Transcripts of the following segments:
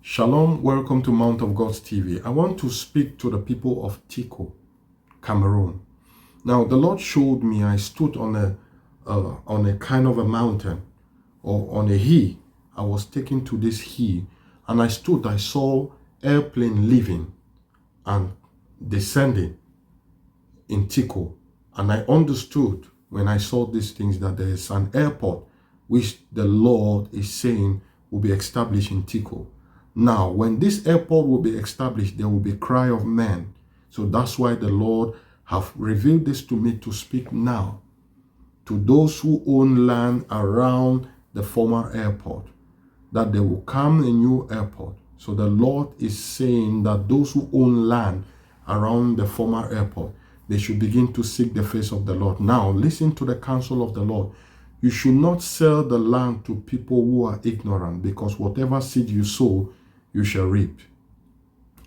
Shalom, welcome to Mount of God's TV. I want to speak to the people of Tiko, Cameroon. Now, the Lord showed me I stood on a kind of a mountain or on a hill. I was taken to this hill and I saw airplane leaving and descending in Tiko. And I understood when I saw these things that there is an airport which the Lord is saying will be established in Tiko. Now, when this airport will be established, there will be cry of men. So that's why the Lord have revealed this to me to speak now to those who own land around the former airport, that there will come a new airport. So the Lord is saying that those who own land around the former airport, they should begin to seek the face of the Lord. Now, listen to the counsel of the Lord. You should not sell the land to people who are ignorant, because whatever seed you sow, you shall reap.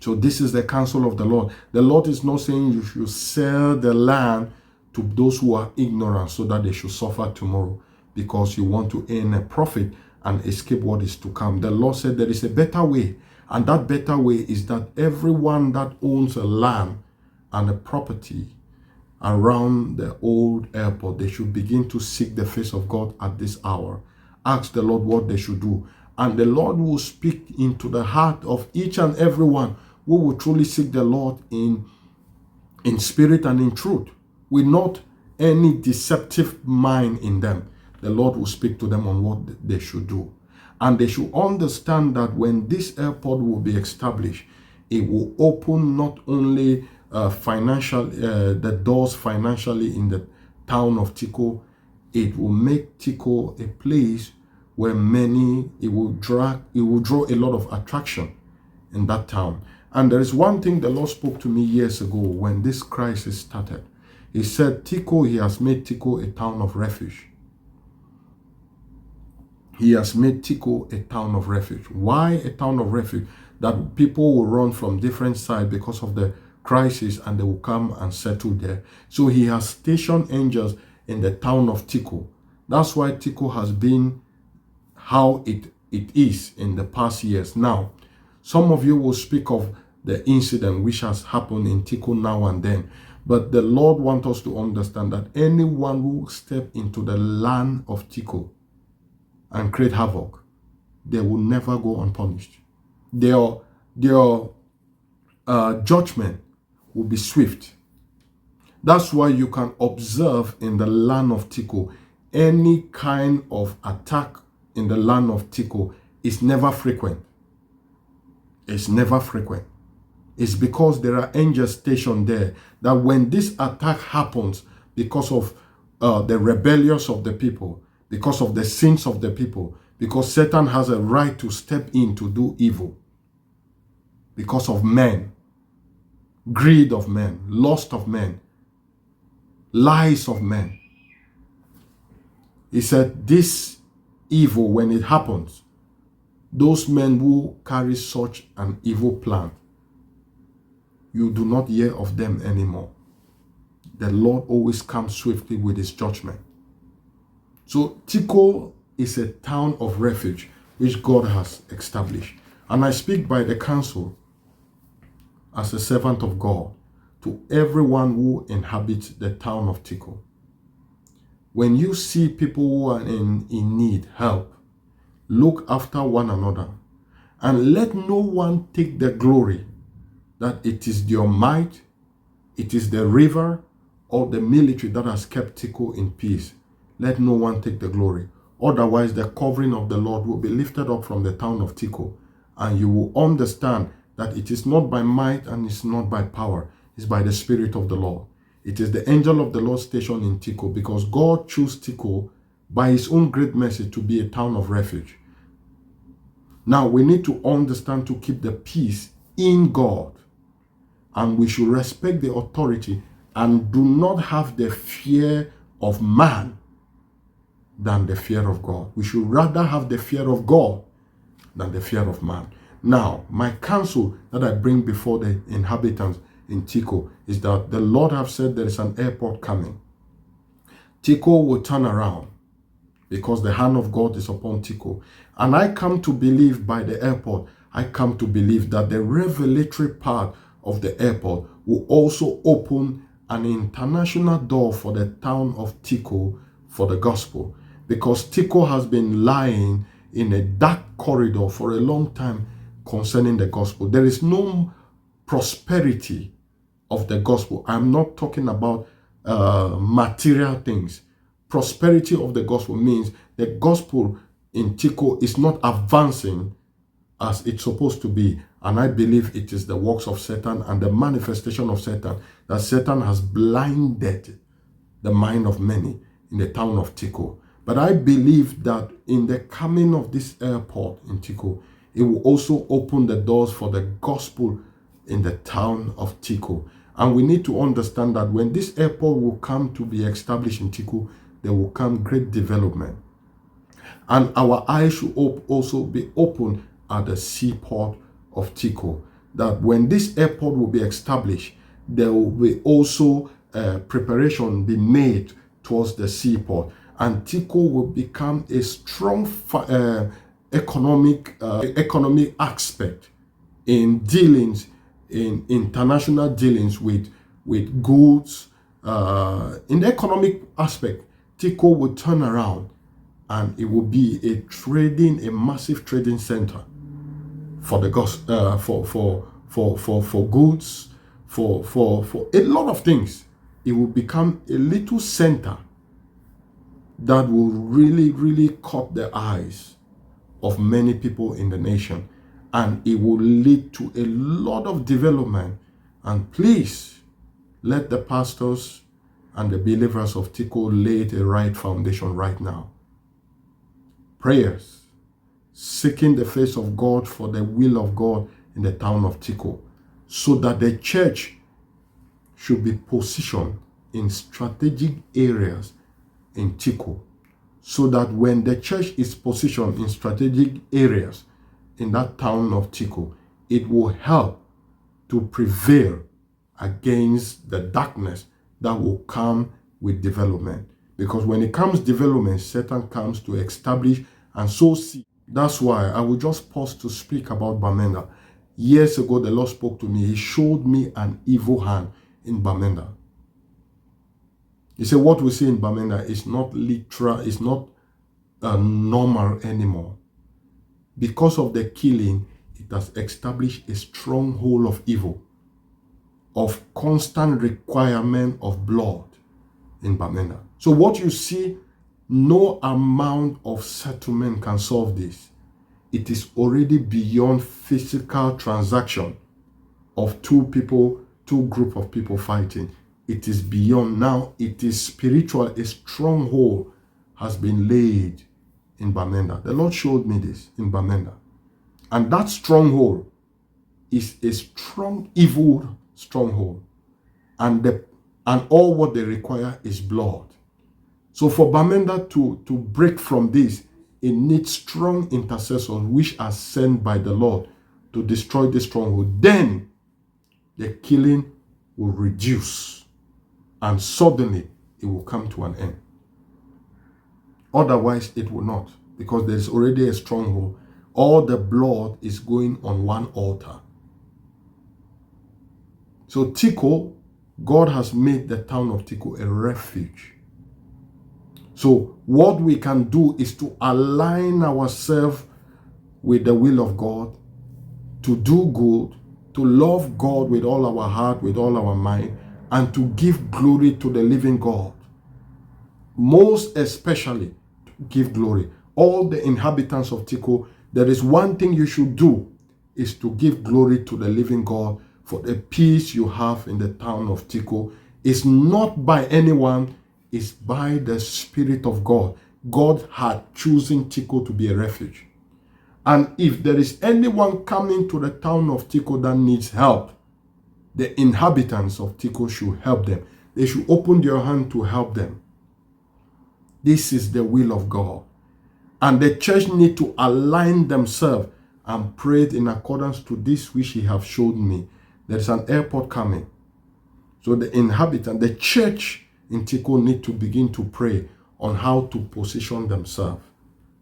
So this is the counsel of the Lord. The Lord is not saying you should sell the land to those who are ignorant so that they should suffer tomorrow because you want to earn a profit and escape what is to come. The Lord said there is a better way, and that better way is that everyone that owns a land and a property around the old airport, they should begin to seek the face of God at this hour. Ask the Lord what they should do. And the Lord will speak into the heart of each and every one who will truly seek the Lord in spirit and in truth, with not any deceptive mind in them. The Lord will speak to them on what they should do. And they should understand that when this airport will be established, it will open not only the doors financially in the town of Tiko, it will make Tiko a place where it will draw a lot of attraction in that town. And there is one thing the Lord spoke to me years ago when this crisis started. He said, Tiko, he has made Tiko a town of refuge. He has made Tiko a town of refuge. Why a town of refuge? That people will run from different sides because of the crisis and they will come and settle there. So he has stationed angels in the town of Tiko. That's why Tiko has been how it is in the past years. Now, some of you will speak of the incident which has happened in Tiko now and then. But the Lord wants us to understand that anyone who step into the land of Tiko and create havoc, they will never go unpunished. Their judgment will be swift. That's why you can observe in the land of Tiko, any kind of attack in the land of Tiko is never frequent. It's never frequent. It's because there are angels stationed there that when this attack happens because of the rebellions of the people, because of the sins of the people, because Satan has a right to step in to do evil, because of men, greed of men, lust of men, lies of men. He said this evil, when it happens, those men who carry such an evil plan, you do not hear of them anymore. The Lord always comes swiftly with his judgment. So Tiko is a town of refuge which God has established. And I speak by the counsel as a servant of God to everyone who inhabits the town of Tiko. When you see people who are in need, help. Look after one another. And let no one take the glory that it is your might, it is the river or the military that has kept Tiko in peace. Let no one take the glory. Otherwise, the covering of the Lord will be lifted up from the town of Tiko. And you will understand that it is not by might and it's not by power. It's by the Spirit of the Lord. It is the angel of the Lord stationed in Tiko, because God chose Tiko by his own great mercy to be a town of refuge. Now, we need to understand to keep the peace in God. And we should respect the authority and do not have the fear of man than the fear of God. We should rather have the fear of God than the fear of man. Now, my counsel that I bring before the inhabitants in Tiko is that the Lord have said there is an airport coming. Tiko will turn around because the hand of God is upon Tiko. And I come to believe by the airport, I come to believe that the revelatory part of the airport will also open an international door for the town of Tiko for the gospel, because Tiko has been lying in a dark corridor for a long time concerning the gospel. There is no prosperity of the gospel. I'm not talking about material things. Prosperity of the gospel means the gospel in Tiko is not advancing as it's supposed to be. And I believe it is the works of Satan and the manifestation of Satan, that Satan has blinded the mind of many in the town of Tiko. But I believe that in the coming of this airport in Tiko, it will also open the doors for the gospel in the town of Tiko. And we need to understand that when this airport will come to be established in Tiko, there will come great development. And our eyes should also be open at the seaport of Tiko, that when this airport will be established, there will be also preparation be made towards the seaport, and Tiko will become a strong economic aspect in dealings, in international dealings with goods. In the economic aspect, Tiko will turn around and it will be a massive trading center for the for goods, for a lot of things. It will become a little center that will really cut the eyes of many people in the nation, and it will lead to a lot of development. And please let the pastors and the believers of Tiko lay a right foundation right now. Prayers, seeking the face of God for the will of God in the town of Tiko, so that the church should be positioned in strategic areas in Tiko, so that when the church is positioned in strategic areas in that town of Tiko, it will help to prevail against the darkness that will come with development. Because when it comes development, Satan comes to establish and sow seed. That's why I will just pause to speak about Bamenda. Years ago, the Lord spoke to me. He showed me an evil hand in Bamenda. He said, what we see in Bamenda is not literal, it's not normal anymore. Because of the killing, it has established a stronghold of evil, of constant requirement of blood in Bamenda. So what you see, no amount of settlement can solve this. It is already beyond physical transaction of two group of people fighting. It is beyond. Now it is spiritual. A stronghold has been laid in Bamenda. The Lord showed me this in Bamenda. And that stronghold is a strong evil stronghold. And all what they require is blood. So for Bamenda to break from this, it needs strong intercessors which are sent by the Lord to destroy the stronghold. Then the killing will reduce and suddenly it will come to an end. Otherwise, it will not, because there's already a stronghold. All the blood is going on one altar. So Tiko, God has made the town of Tiko a refuge. So what we can do is to align ourselves with the will of God, to do good, to love God with all our heart, with all our mind, and to give glory to the living God. Most especially, to give glory. All the inhabitants of Tiko, there is one thing you should do, is to give glory to the living God for the peace you have in the town of Tiko. It's not by anyone, it's by the Spirit of God. God had chosen Tiko to be a refuge. And if there is anyone coming to the town of Tiko that needs help, the inhabitants of Tiko should help them. They should open their hand to help them. This is the will of God. And the church need to align themselves and pray in accordance to this which He have showed me. There's an airport coming. So the inhabitant, the church in Tiko need to begin to pray on how to position themselves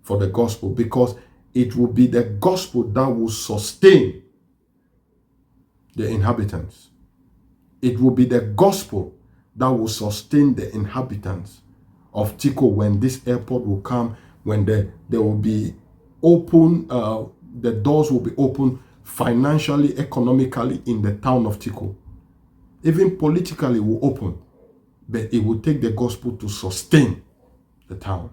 for the gospel, because it will be the gospel that will sustain the inhabitants. It will be the gospel that will sustain the inhabitants of Tiko when this airport will come, when there will be open, the doors will be open financially, economically in the town of Tiko. Even politically will open, but it will take the gospel to sustain the town,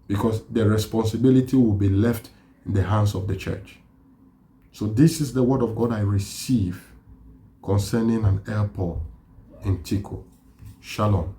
because the responsibility will be left in the hands of the church. So this is the word of God I receive concerning an airport in Tiko. Shalom.